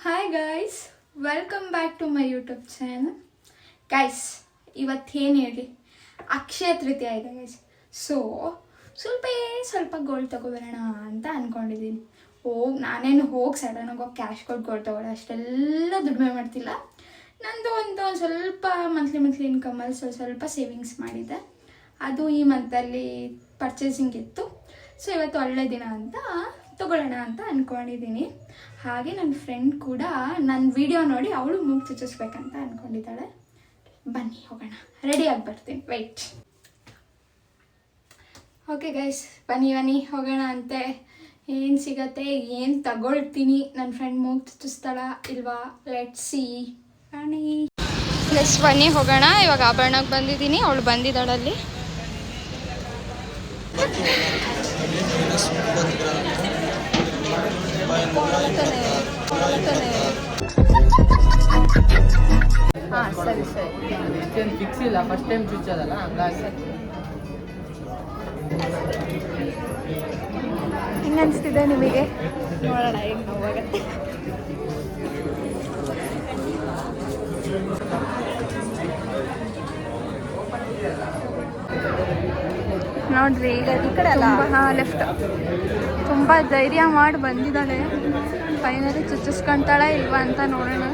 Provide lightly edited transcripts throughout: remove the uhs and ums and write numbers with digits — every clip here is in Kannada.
Hi guys, welcome back to my YouTube channel. Guys, ಇವತ್ತೇನು ಹೇಳಿ, ಅಕ್ಷಯ ತೃತೀಯ ಇದೆ ಗೈಸ್. ಸೊ ಸ್ವಲ್ಪ ಗೋಲ್ಡ್ ತೊಗೊಬರೋಣ ಅಂತ ಅಂದ್ಕೊಂಡಿದ್ದೀನಿ. ನಾನೇನು ಹೋಗಿ ಸಡನ್ನಾಗಿ ಹೋಗಿ ಕ್ಯಾಶ್ ಕೊಟ್ಟು ಗೋಲ್ಡ್ ತೊಗೊಳ್ಳೋ ಅಷ್ಟೆಲ್ಲ ದುಡಿಮೆ ಮಾಡ್ತಿಲ್ಲ. ನಂದು ಒಂದು ಸ್ವಲ್ಪ ಮಂತ್ಲಿ ಇನ್ಕಮಲ್ಲಿ ಸ್ವಲ್ಪ ಸೇವಿಂಗ್ಸ್ ಮಾಡಿದ್ದೆ. ಅದು ಈ ಮಂತಲ್ಲಿ ಪರ್ಚೇಸಿಂಗ್ ಇತ್ತು. ಸೊ ಇವತ್ತು ಒಳ್ಳೆ ದಿನ ಅಂತ ತೊಗೊಳ್ಳೋಣ ಅಂತ ಅಂದ್ಕೊಂಡಿದ್ದೀನಿ. ಹಾಗೆ ನನ್ನ ಫ್ರೆಂಡ್ ಕೂಡ ನನ್ನ ವಿಡಿಯೋ ನೋಡಿ ಅವಳು ಮೂಗು ಚುಚ್ಚಿಸ್ಬೇಕಂತ ಅಂದ್ಕೊಂಡಿದ್ದಾಳೆ. ಬನ್ನಿ ಹೋಗೋಣ, ರೆಡಿಯಾಗಿ ಬರ್ತೀನಿ, ವೆಯ್ಟ್. ಓಕೆ ಗೈಸ್, ಬನ್ನಿ ಹೋಗೋಣ ಅಂತೆ. ಏನು ಸಿಗತ್ತೆ, ಏನು ತಗೊಳ್ತೀನಿ, ನನ್ನ ಫ್ರೆಂಡ್ ಮೂಗು ಚುಚ್ಚಿಸ್ತಾಳ ಇಲ್ವಾ, ಲೆಟ್ಸ್ ಸಿ. ಬನ್ನಿ ಹೋಗೋಣ. ಇವಾಗ ಆಭರಣಕ್ಕೆ ಬಂದಿದ್ದೀನಿ, ಅವಳು ಬಂದಿದ್ದಾಳಲ್ಲಿ. ಸರಿ ಫಿಕ್ಸ್ ಇಲ್ಲ, ಫಸ್ಟ್ ಟೈಮ್ ಚುಚ್ಚೋದಲ್ಲ, ಹಂಗಾಗಿ ಹೆಂಗೆ ಅನಿಸ್ತಿದೆ ನಿಮಗೆ? ನೋಡೋಣ ಹೆಂಗೆ ನೋವಾಗತ್ತೆ. ನೋಡ್ರಿ, ಈಗ ಈ ಕಡೆ ಅಲ್ಲ, ಲೆಫ್ಟ್. ತುಂಬ ಧೈರ್ಯ ಮಾಡಿ ಬಂದಿದ್ದಾಳೆ. ಫೈನಲಿ ಚುಚ್ಚಿಸ್ಕೊಂತಾಳ ಇಲ್ವಾ ಅಂತ ನೋಡೋಣ.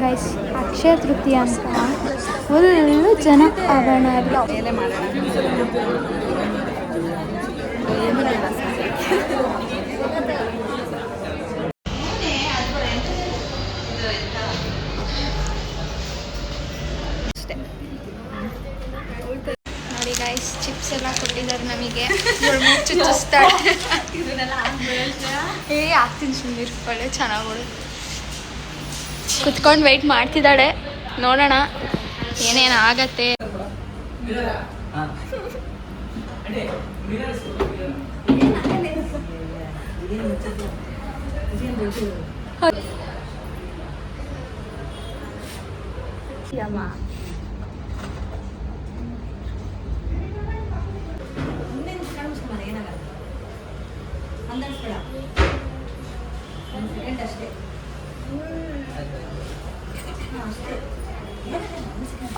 ಗೈಸ್, ಅಕ್ಷಯ ತೃತೀಯ ಅಂತ ಫುಲ್ಲು ಜನ ಆಭರಣ ಮೇಲೆ ಮಾಡೋಣ. ನೋಡಿ ಗೈಸ್, ಚಿಪ್ಸ್ ಎಲ್ಲ ಕೊಟ್ಟಿದ್ದಾರೆ ನಮಗೆ. ಚುಚ್ಚಿಸ್ತಾಳೆ. ಆಗ್ತೀನಿ ಸುಮ್ಮನೆ, ಒಳ್ಳೆ ಚೆನ್ನಾಗಿ ಕುತ್ಕೊಂಡು ವೆಯ್ಟ್ ಮಾಡ್ತಿದ್ದಾಳೆ. ನೋಡೋಣ ಏನೇನು ಆಗತ್ತೆ.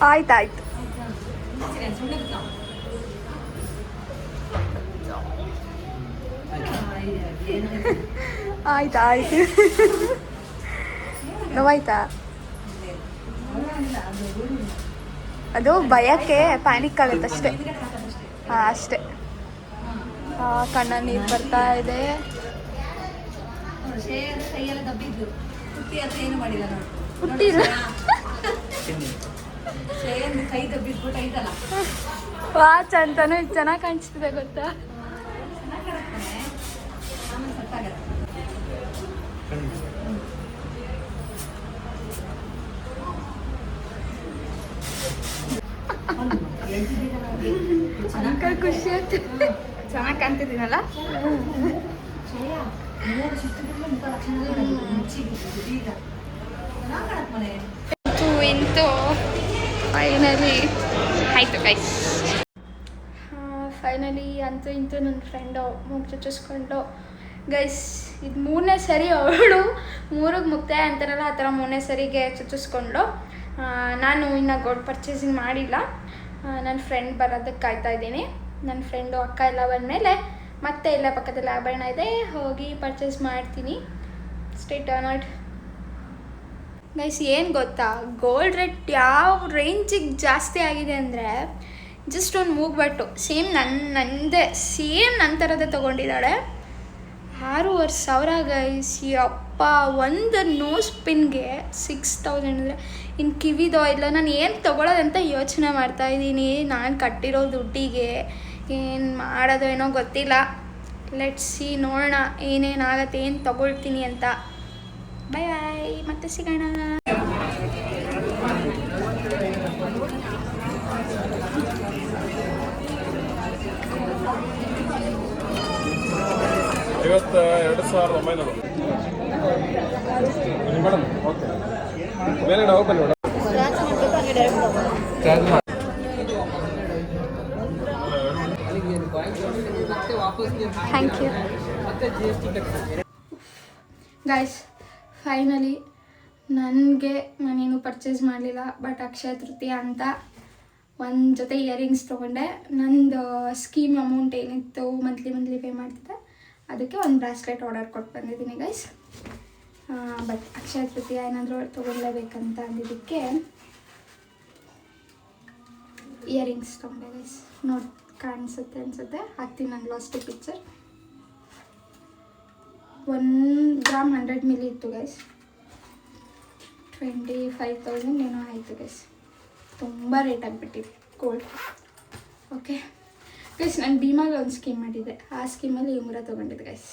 ಆಯ್ತಾಯ್ತು. ಆಯ್ತಾಯ್ತು. ನೋವಾಯ್ತಾ? ಅದು ಭಯಕ್ಕೆ ಪ್ಯಾನಿಕ್ ಆಗುತ್ತೆ ಅಷ್ಟೇ. ಅಷ್ಟೇ. ಕಣ್ಣ ನೀರು ಬರ್ತಾ ಇದೆ. ವಾಚ್ ಅಂತಾನು ಚೆನ್ನಾಗಿ ಕಾಣಿಸ್ತಿದೆ ಗೊತ್ತಾ? ಖುಷಿ ಆಯ್ತು. ಚೆನ್ನಾಗಿ ಕಾಣ್ತಿದ್ದೀನಲ್ಲ. ಇಂತು ಫೈನಲಿ ಆಯಿತು ಗೈಸ್. ಫೈನಲಿ ಅಂತೂ ಇಂತೂ ನನ್ನ ಫ್ರೆಂಡು ಮೂಗು ಚುಚ್ಚಿಸ್ಕೊಂಡು ಗೈಸ್, ಇದು 3ನೇ ಸರಿ ಅವಳು ಮೂರಿಗೆ ಮುಕ್ತಾಯ ಅಂತಾರಲ್ಲ, ಆ ಥರ 3ನೇ ಸರಿಗೆ ಚುಚ್ಚಿಸ್ಕೊಂಡು. ನಾನು ಇನ್ನು ಗೋಲ್ಡ್ ಪರ್ಚೇಸಿಂಗ್ ಮಾಡಿಲ್ಲ. ನನ್ನ ಫ್ರೆಂಡ್ ಬರೋದಕ್ಕೆ ಕಾಯ್ತಾ ಇದ್ದೀನಿ. ನನ್ನ ಫ್ರೆಂಡು ಅಕ್ಕ ಎಲ್ಲ ಬಂದಮೇಲೆ ಮತ್ತೆ ಇಲ್ಲ ಪಕ್ಕದಲ್ಲಿ ಆಭರಣ ಇದೆ, ಹೋಗಿ ಪರ್ಚೇಸ್ ಮಾಡ್ತೀನಿ. Stay turned. ಗೈಸ್, ಏನು ಗೊತ್ತಾ, ಗೋಲ್ಡ್ ರೇಟ್ ಯಾವ ರೇಂಜಿಗೆ ಜಾಸ್ತಿ ಆಗಿದೆ ಅಂದರೆ, ಜಸ್ಟ್ ಒಂದು ಮೂಗ್ಬಟ್ಟು ಸೇಮ್ ನನ್ನ ಥರದೇ ತೊಗೊಂಡಿದ್ದಾಳೆ. 6,500 ಗೈಸ್. ಅಪ್ಪ, ಒಂದು ನೋಸ್ ಪಿನ್ಗೆ 6,000 ಅಂದರೆ ಇನ್ನು ಕಿವಿದೋ ಇಲ್ಲ. ನಾನು ಏನು ತೊಗೊಳೋದಂತ ಯೋಚನೆ ಮಾಡ್ತಾಯಿದ್ದೀನಿ. ನಾನು ಕಟ್ಟಿರೋ ದುಡ್ಡಿಗೆ ಏನು ಮಾಡೋದು ಏನೋ ಗೊತ್ತಿಲ್ಲ. ಲೆಟ್ಸ್ ಸಿ, ನೋಡೋಣ ಏನೇನಾಗತ್ತೆ, ಏನು ತೊಗೊಳ್ತೀನಿ ಅಂತ. ಬಾಯ್, ಮತ್ತೆ ಸಿಗೋಣ. ಇವತ್ತು 2,900 ಮೇಡಮ್. ಓಕೆ, ಮೇಲೆ open madam. Thank you. Guys finally ನನಗೆ ನಾನೇನು ಪರ್ಚೇಸ್ ಮಾಡಲಿಲ್ಲ, ಬಟ್ ಅಕ್ಷಯ ತೃತೀಯ ಅಂತ ಒಂದು ಜೊತೆ ಇಯರಿಂಗ್ಸ್ ತೊಗೊಂಡೆ. ನಂದು ಸ್ಕೀಮ್ ಅಮೌಂಟ್ ಏನಿತ್ತು ಮಂತ್ಲಿ ಪೇ ಮಾಡ್ತಿದ್ದೆ, ಅದಕ್ಕೆ ಒಂದು ಬ್ರಾಸ್ಲೆಟ್ ಆರ್ಡರ್ ಕೊಟ್ಟು ಬಂದಿದ್ದೀನಿ ಗೈಸ್. ಬಟ್ ಅಕ್ಷಯ ತೃತೀಯ ಏನಾದರೂ ತೊಗೊಳ್ಳೇಬೇಕಂತ ಅಂದಿದ್ದಕ್ಕೆ ಇಯರಿಂಗ್ಸ್ ತೊಗೊಂಡೆ ಗೈಸ್. ನೋಡಿ ಕಾಣಿಸುತ್ತೆ ಅನಿಸುತ್ತೆ, ಹಾಕ್ತೀನಿ ನಾನು ಲಾಸ್ಟ್ ಪಿಕ್ಚರ್. 1 ಗ್ರಾಮ್ 100 ಮಿಲಿ ಇತ್ತು ಗೈಸ್. 25,000 ಏನೋ ಆಯಿತು ಗೈಸ್. ತುಂಬ ರೇಟ್ ಆಗಿಬಿಟ್ಟಿದೆ ಗೋಲ್ಡ್. ಓಕೆ ಗೈಸ್, ನಾನು ಭೀಮಾಗ ಒಂದು ಸ್ಕೀಮ್ ಮಾಡಿದ್ದೆ, ಆ ಸ್ಕೀಮಲ್ಲಿ ಈ ಮೂರ ತೊಗೊಂಡಿದ್ದೆ ಗೈಸ್.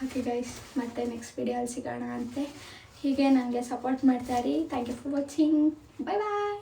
ಓಕೆ ಗೈಸ್, ಮತ್ತೆ ನೆಕ್ಸ್ಟ್ ವಿಡಿಯೋಲ್ಲಿ ಸಿಗೋಣ ಅಂತೆ. ಹೀಗೆ ನನಗೆ ಸಪೋರ್ಟ್ ಮಾಡ್ತಾಯಿರಿ. Thank you for watching. Bye bye.